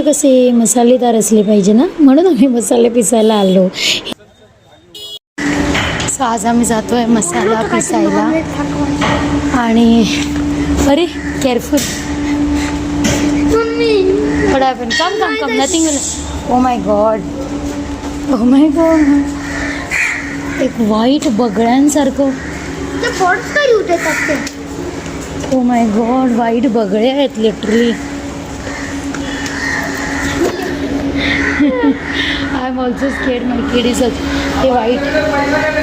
कसे मसालेदार असले पाहिजे ना, म्हणून आम्ही मसाले पिसायला आलो. सो आज आम्ही जातो आहे मसाला पिसायला. आणि अरे careful, what happen, come come come, nothing will. Oh my god, oh my god, एक व्हाईट बगळ्यांसारखं. ओ माय गॉड, व्हाईट बगळे आहेत literally. I am also scared, my kid is हे व्हाईट,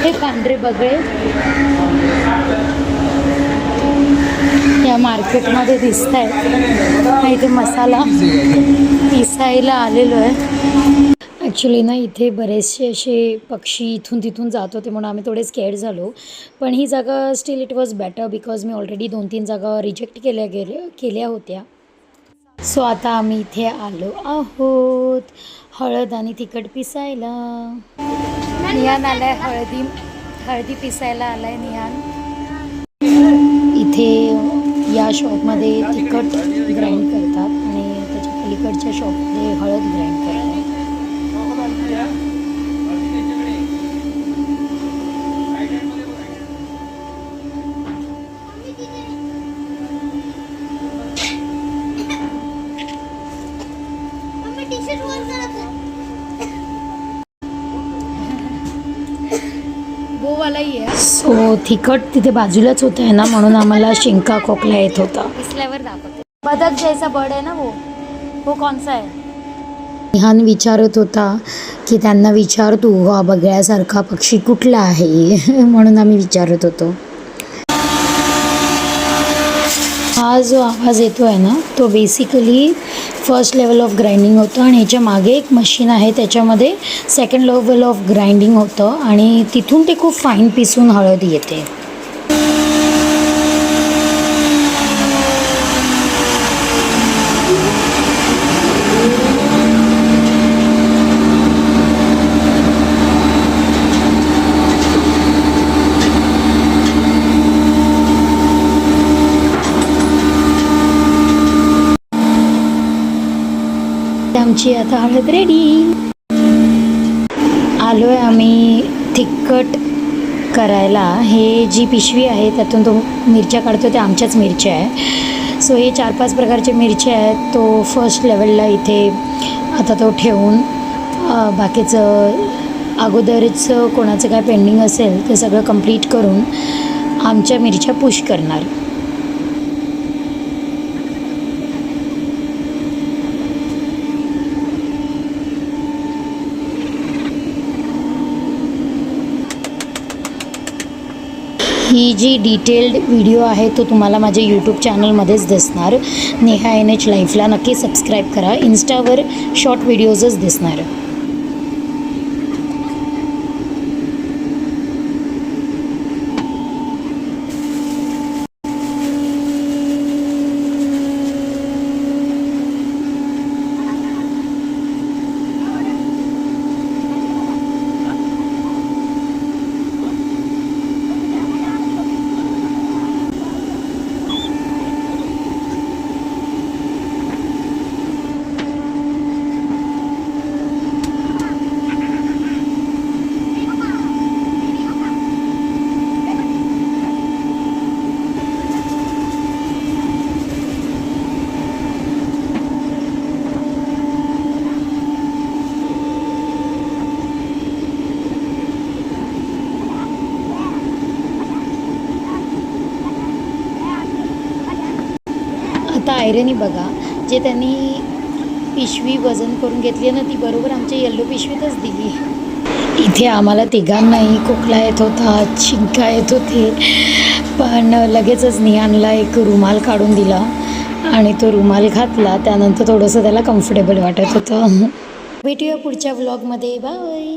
हे पांढरे बगळे या मार्केटमध्ये दिसत आहेत. इथे मसाला पिसायला आलेलो आहे. ॲक्च्युली ना इथे बरेचसे असे पक्षी इथून तिथून जात होते म्हणून आम्ही थोडे स्केअर्ड झालो. पण ही जागा still it was better because me already 2-3 जागा रिजेक्ट केल्या होत्या. सो आता आम्ही इथे आलो आहोत हळद आणि तिखट पिसायला. निहान आलाय हळदी पिसायला आलाय निहान. इथे या शॉपमध्ये तिखट ग्राइंड करतात आणि त्याच्या पलीकडच्या शॉपमध्ये हळद ग्राइंड करतात. सो तिखट तिथे बाजूलाच होत आहे ना, म्हणून आम्हाला शिंका खोकला येत होता. इसल्यावर दाखवते बदक जैसा बर्ड आहे ना, वो कौनसा आहे. निहान विचारत होता की त्यांना विचार तू हा बगळ्यासारखा पक्षी कुठला आहे म्हणून आम्ही विचारत होतो. हा जो आवाज येतो आहे ना तो basically first level of grinding होतं आणि याच्या मागे एक मशीन आहे त्याच्यामध्ये सेकंड लेवल ऑफ ग्राइंडिंग होतं आणि तिथून ते खूप फाईन पिसून हळद येते. आमची आता हळद रेडी. आलो आहे आम्ही तिखट करायला. हे जी पिशवी आहे त्यातून तो मिरच्या काढतो त्या आमच्याच मिरच्या आहे. सो हे 4-5 प्रकारचे मिरच्या आहेत. तो फर्स्ट लेवलला इथे आता तो ठेवून बाकीचं अगोदरच कोणाचं काय पेंडिंग असेल ते सगळं कंप्लीट करून आमच्या मिरच्या पुश करणार. ही जी डिटेल्ड व्हिडिओ आहे तो तुम्हाला माझ्या यूट्यूब चॅनलमध्येच दिसणार. नेहा NH लाईफला नक्की सबस्क्राईब करा. इन्स्टावर शॉर्ट व्हिडिओजच दिसणार. आता आयरनी बघा, जे त्यांनी पिशवी वजन करून घेतली ना ती बरोबर आमच्या येल्लो पिशवीतच दिली. इथे आम्हाला तिघांनाही खोकला येत होता, शिंका येत होते, पण लगेचच निहानला एक रुमाल काढून दिला आणि तो रुमाल घातला. त्यानंतर थोडंसं त्याला कम्फर्टेबल वाटत होतं. भेटूया पुढच्या व्लॉगमध्ये. बाय.